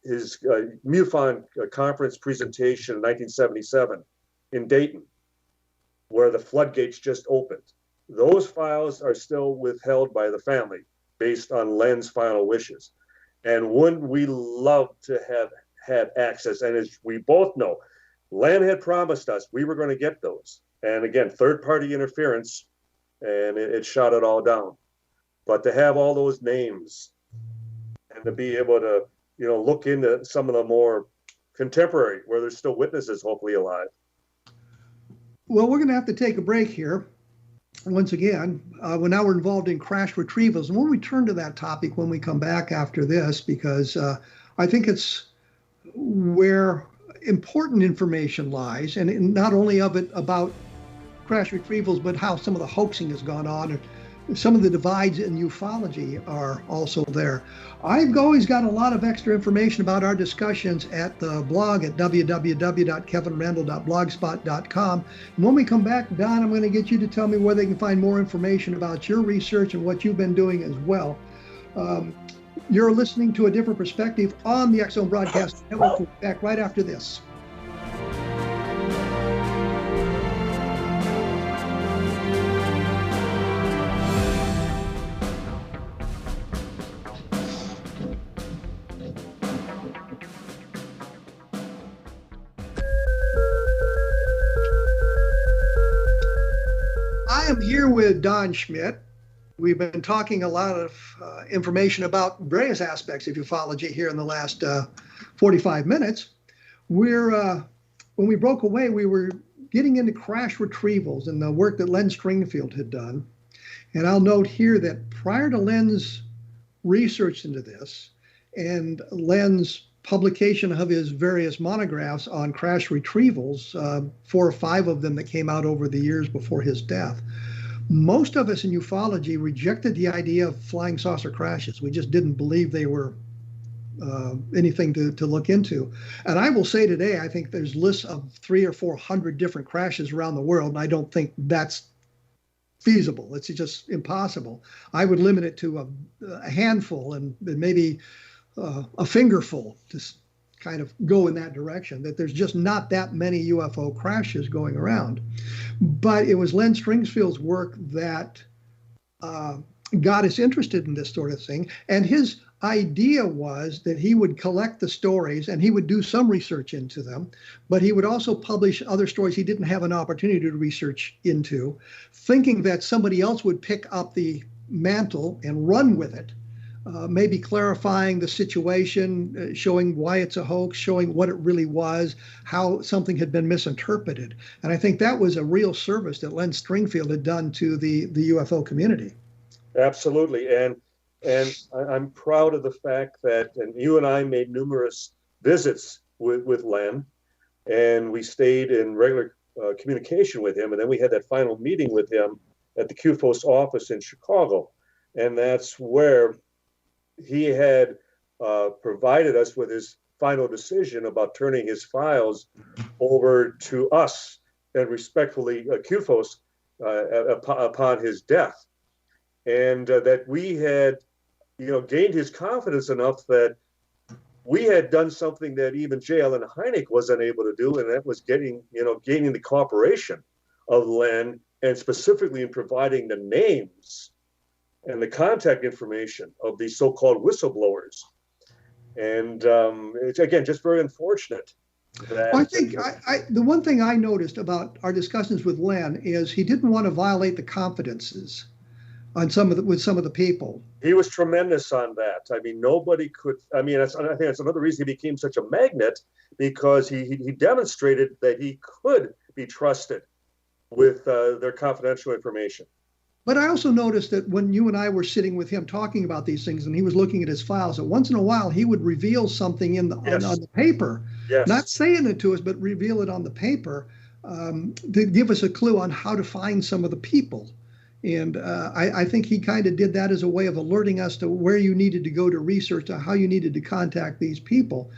MUFON conference presentation in 1977 in Dayton, where the floodgates just opened. Those files are still withheld by the family based on Len's final wishes. And wouldn't we love to have had access? And as we both know, Len had promised us we were going to get those. And again, third-party interference, and it shot it all down. But to have all those names and to be able to, look into some of the more contemporary, where there's still witnesses hopefully alive. Well, we're going to have to take a break here. Once again, now we're involved in crash retrievals. And we'll return to that topic when we come back after this, because I think it's where important information lies, and not only of it about crash retrievals, but how some of the hoaxing has gone on, and some of the divides in ufology are also there. I've always got a lot of extra information about our discussions at the blog at www.kevinrandle.blogspot.com. And when we come back, Don, I'm going to get you to tell me where they can find more information about your research and what you've been doing as well. You're listening to A Different Perspective on the X-Zone Broadcast Network. We'll be back right after this. am here with Don Schmitt. We've been talking a lot of information about various aspects of ufology here in the last 45 minutes. When we broke away, we were getting into crash retrievals and the work that Len Stringfield had done. And I'll note here that prior to Len's research into this and Len's publication of his various monographs on crash retrievals, 4 or 5 of them that came out over the years before his death, most of us in ufology rejected the idea of flying saucer crashes. We just didn't believe they were anything to look into. And I will say today, I think there's lists of 300 or 400 different crashes around the world, and I don't think that's feasible. It's just impossible. I would limit it to a handful and maybe a fingerful to kind of go in that direction, that there's just not that many UFO crashes going around. But it was Len Stringfield's work that got us interested in this sort of thing. And his idea was that he would collect the stories and he would do some research into them, but he would also publish other stories he didn't have an opportunity to research into, thinking that somebody else would pick up the mantle and run with it. Maybe clarifying the situation, showing why it's a hoax, showing what it really was, how something had been misinterpreted. And I think that was a real service that Len Stringfield had done to the UFO community. Absolutely. And I'm proud of the fact that, and you and I made numerous visits with Len, and we stayed in regular communication with him. And then we had that final meeting with him at the QFOS office in Chicago. And that's where he had provided us with his final decision about turning his files over to us and respectfully QFOS upon his death. And that we had, gained his confidence enough that we had done something that even J.L. and Hynek wasn't able to do, and that was gaining the cooperation of Len, and specifically in providing the names and the contact information of these so-called whistleblowers. And it's, again, just very unfortunate. That, I think the one thing I noticed about our discussions with Len is he didn't want to violate the confidences on with some of the people. He was tremendous on that. I mean, nobody could. I mean, I think that's another reason he became such a magnet, because he demonstrated that he could be trusted with their confidential information. But I also noticed that when you and I were sitting with him talking about these things, and he was looking at his files, that once in a while he would reveal something on the paper, not saying it to us, but reveal it on the paper to give us a clue on how to find some of the people. And I think he kind of did that as a way of alerting us to where you needed to go to research, to how you needed to contact these people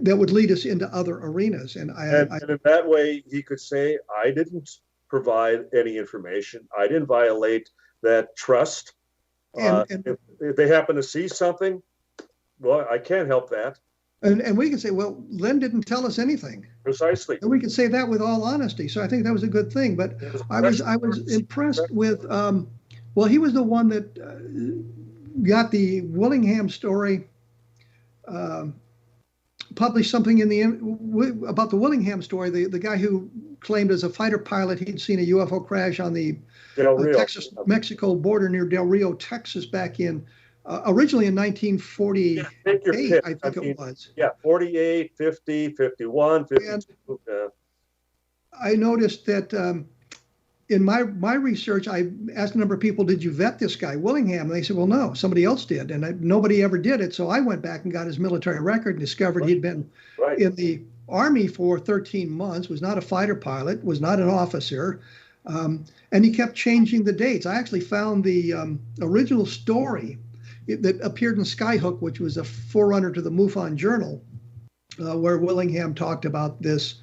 that would lead us into other arenas. And in that way, he could say, I didn't provide any information. I didn't violate that trust. If they happen to see something, well, I can't help that. And we can say, well, Len didn't tell us anything. Precisely. And we can say that with all honesty. So I think that was a good thing. But I was impressed with, he was the one that got the Willingham story, published something about the Willingham story. The guy who claimed as a fighter pilot he'd seen a UFO crash on the Texas-Mexico border near Del Rio, Texas, back in originally in 1948, I think it was. Yeah, 48, 50, 51, 52. I noticed that in my research, I asked a number of people, did you vet this guy, Willingham? And they said, well, no, somebody else did. And nobody ever did it. So I went back and got his military record and discovered he'd been in the Army for 13 months, was not a fighter pilot, was not an officer. And he kept changing the dates. I actually found the original story that appeared in Skyhook, which was a forerunner to the MUFON Journal, where Willingham talked about this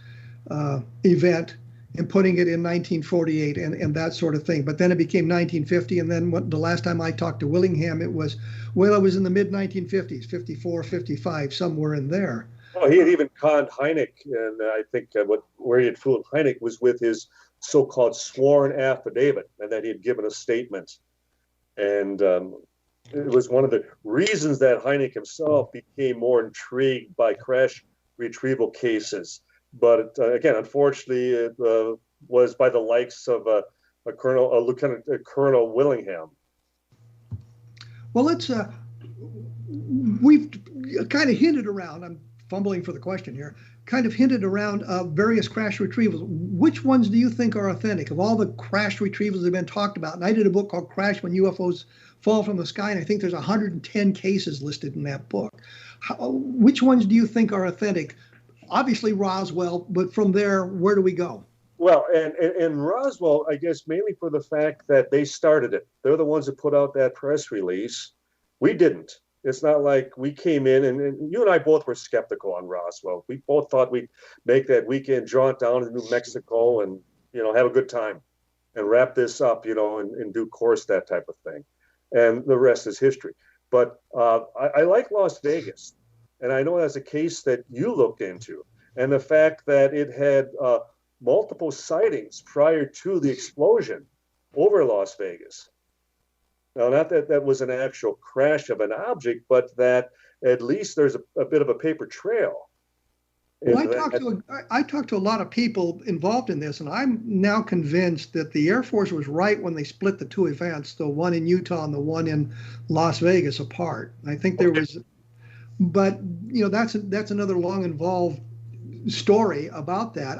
event and putting it in 1948 and that sort of thing. But then it became 1950. And then the last time I talked to Willingham, it was in the mid-1950s, 54, 55, somewhere in there. Well, he had even conned Hynek. And I think where he had fooled Hynek was with his so-called sworn affidavit, and that he had given a statement. And it was one of the reasons that Hynek himself became more intrigued by crash retrieval cases. But again, unfortunately, it was by the likes of Lieutenant Colonel Willingham. Well, we've kind of hinted around, I'm fumbling for the question here, kind of hinted around various crash retrievals. Which ones do you think are authentic? Of all the crash retrievals that have been talked about, and I did a book called Crash When UFOs Fall from the Sky, and I think there's 110 cases listed in that book. Which ones do you think are authentic? Obviously Roswell, but from there, where do we go? Well, and Roswell, I guess, mainly for the fact that they started it. They're the ones that put out that press release. We didn't. It's not like we came in, and you and I both were skeptical on Roswell. We both thought we'd make that weekend jaunt down to New Mexico and, have a good time and wrap this up, in due course, that type of thing. And the rest is history. But I like Las Vegas, and I know that's a case that you looked into, and the fact that it had multiple sightings prior to the explosion over Las Vegas. Now, not that that was an actual crash of an object, but that at least there's a bit of a paper trail. Well, I talked to a lot of people involved in this, and I'm now convinced that the Air Force was right when they split the two events, the one in Utah and the one in Las Vegas, apart. I think there was, but that's another long involved story about that.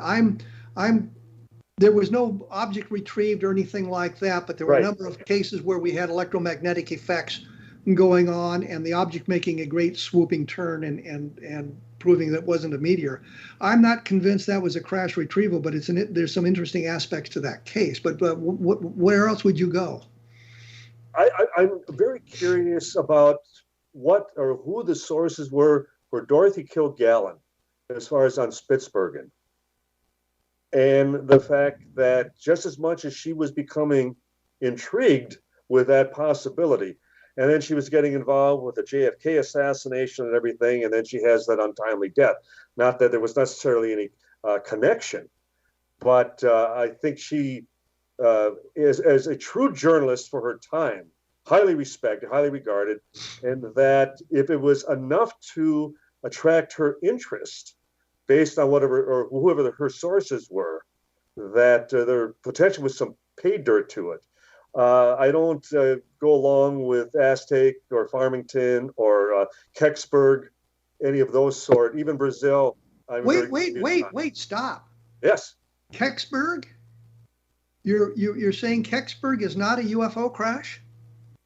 There was no object retrieved or anything like that, but there were a number of cases where we had electromagnetic effects going on and the object making a great swooping turn and proving that it wasn't a meteor. I'm not convinced that was a crash retrieval, but there's some interesting aspects to that case. But where else would you go? I'm very curious about what or who the sources were for Dorothy Kilgallen as far as on Spitsbergen. And the fact that just as much as she was becoming intrigued with that possibility, and then she was getting involved with the JFK assassination and everything, and then she has that untimely death. Not that there was necessarily any connection, but I think she is, as a true journalist for her time, highly respected, highly regarded, and that if it was enough to attract her interest, based on whatever or whoever her sources were, that there potentially was some pay dirt to it. I don't go along with Aztec or Farmington or Kecksburg, any of those sort, even Brazil. Wait, stop. Yes. Kecksburg? You're saying Kecksburg is not a UFO crash?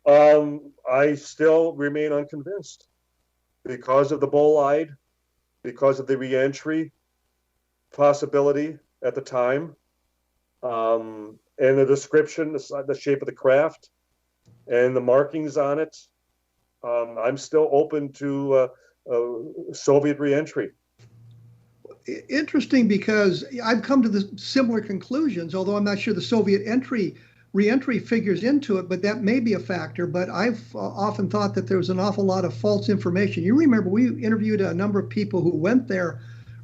I still remain unconvinced because of the bolide, because of the reentry possibility at the time, and the description, the shape of the craft, and the markings on it. I'm still open to Soviet reentry. Interesting, because I've come to the similar conclusions, although I'm not sure the Soviet reentry figures into it, but that may be a factor. But I've often thought that there was an awful lot of false information. You remember we interviewed a number of people who went there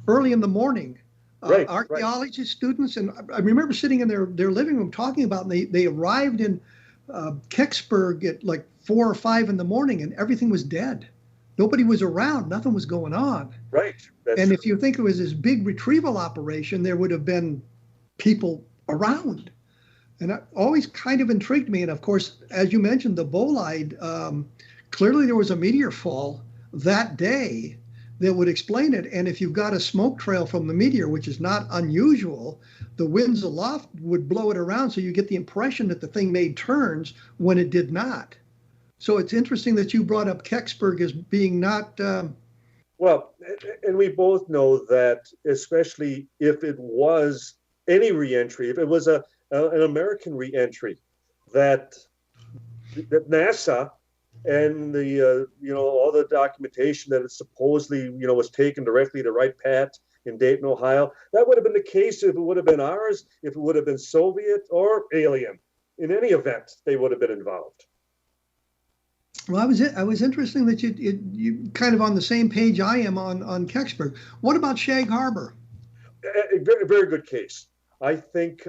early in the morning, archaeology students, and I remember sitting in their living room talking about, and they arrived in Kecksburg at like 4 or 5 in the morning, and everything was dead. Nobody was around. Nothing was going on. Right. And if you think it was this big retrieval operation, there would have been people around. And that always kind of intrigued me. And of course, as you mentioned, the bolide, clearly there was a meteor fall that day that would explain it. And if you've got a smoke trail from the meteor, which is not unusual, the winds aloft would blow it around. So you get the impression that the thing made turns when it did not. So it's interesting that you brought up Kecksburg as being not. Well, and we both know that, especially if it was any reentry, if it was an American reentry, that NASA and the all the documentation that it supposedly was taken directly to Wright Pat in Dayton, Ohio, that would have been the case if it would have been ours, if it would have been Soviet or alien. In any event, they would have been involved. Well, I was interesting that you kind of on the same page I am on Kecksburg. What about Shag Harbor? A very, very good case. I think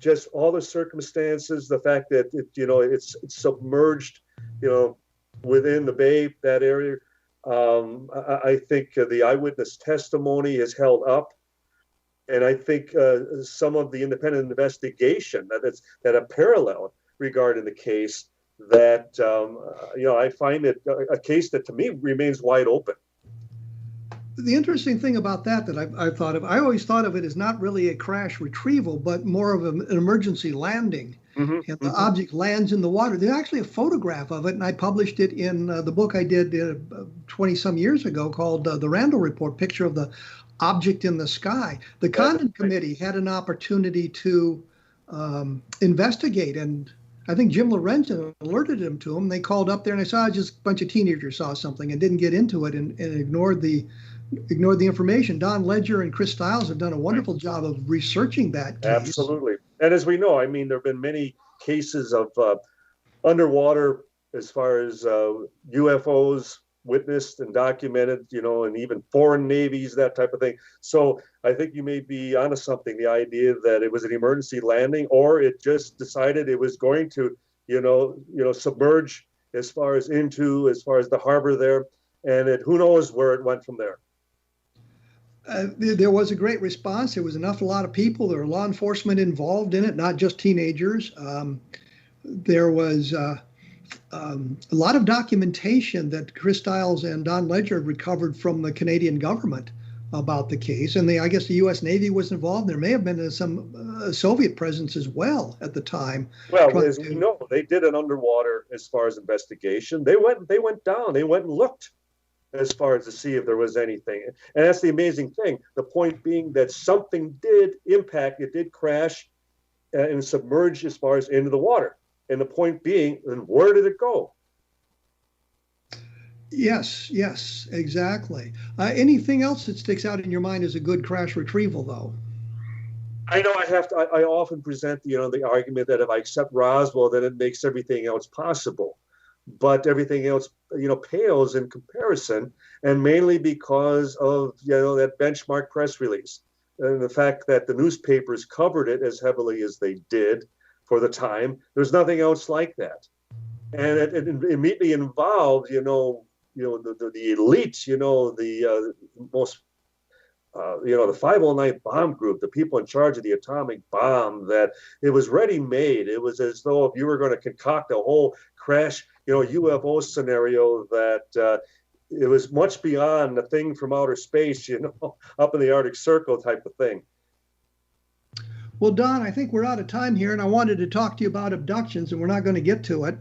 just all the circumstances, the fact that it's submerged, within the bay, that area. I think the eyewitness testimony is held up. And I think some of the independent investigation that a parallel regarding the case that, I find it a case that to me remains wide open. The interesting thing about that I've thought of, I always thought of it as not really a crash retrieval, but more of an emergency landing. Mm-hmm, and the object lands in the water. There's actually a photograph of it, and I published it in the book I did 20-some years ago called The Randle Report, picture of the object in the sky. The Condon Committee had an opportunity to investigate, and I think Jim Lorenzen alerted them to them. They called up there, and I saw just a bunch of teenagers saw something and didn't get into it and ignored the information. Don Ledger and Chris Stiles have done a wonderful job of researching that case. Absolutely. And as we know, I mean, there have been many cases of underwater as far as UFOs witnessed and documented, and even foreign navies, that type of thing. So I think you may be onto something, the idea that it was an emergency landing, or it just decided it was going to, submerge as far as the harbor there. And who knows where it went from there. There was a great response. There was a lot of people. There were law enforcement involved in it, not just teenagers. There was a lot of documentation that Chris Stiles and Don Ledger recovered from the Canadian government about the case. And I guess the U.S. Navy was involved. There may have been some Soviet presence as well at the time. Well, as we know, they did an underwater as far as investigation. They went down. They went and looked as far as to see if there was anything. And that's the amazing thing. The point being that something did impact, it did crash and submerge as far as into the water. And the point being, then where did it go? Yes, exactly. Anything else that sticks out in your mind as a good crash retrieval, though? I know I often present the argument that if I accept Roswell, then it makes everything else possible. But everything else, pales in comparison, and mainly because of, that benchmark press release and the fact that the newspapers covered it as heavily as they did for the time. There's nothing else like that. And it immediately involved, the elite, the most, the 509 bomb group, the people in charge of the atomic bomb, that it was ready-made. It was as though if you were going to concoct a whole crash, UFO scenario, that it was much beyond the thing from outer space, up in the Arctic Circle type of thing. Well, Don, I think we're out of time here, and I wanted to talk to you about abductions, and we're not going to get to it.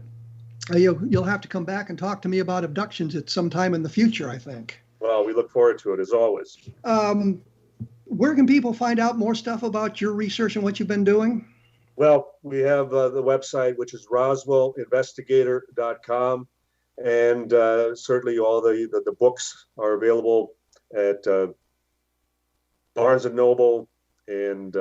You'll have to come back and talk to me about abductions at some time in the future, I think. Well, we look forward to it, as always. Where can people find out more stuff about your research and what you've been doing? Well, we have the website, which is roswellinvestigator.com. And certainly all the books are available at Barnes & Noble. And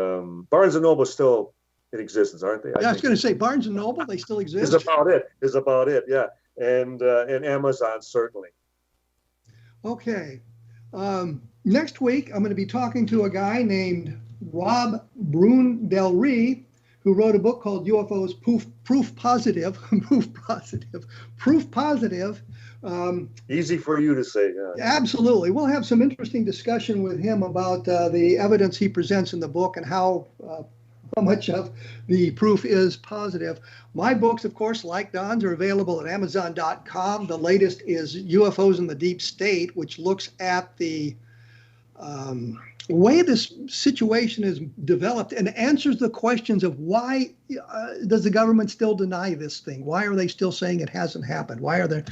Barnes & Noble is still in existence, aren't they? I was going to say Barnes & Noble, they still exist. Is about it, yeah. And Amazon, certainly. Okay. Next week, I'm going to be talking to a guy named Rob Brun-Del-Rey, who wrote a book called UFOs Proof Positive. Proof Positive. Easy for you to say. Yeah. Absolutely. We'll have some interesting discussion with him about the evidence he presents in the book and how much of the proof is positive. My books, of course, like Don's, are available at Amazon.com. The latest is UFOs in the Deep State, which looks at the way this situation is developed and answers the questions of why does the government still deny this thing? Why are they still saying it hasn't happened? Why are they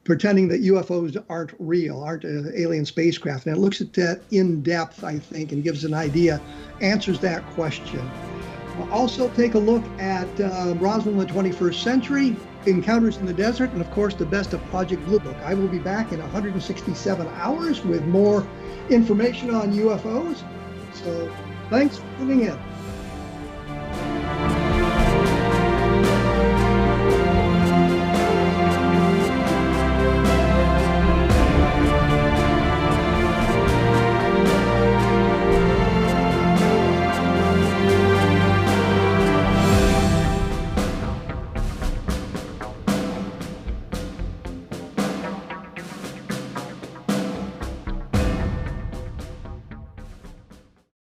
pretending that UFOs aren't real, aren't alien spacecraft? And it looks at that in depth, I think, and gives an idea, answers that question. Also take a look at Roswell in the 21st Century, Encounters in the Desert, and of course the best of Project Blue Book. I will be back in 167 hours with more information on UFOs. So thanks for tuning in.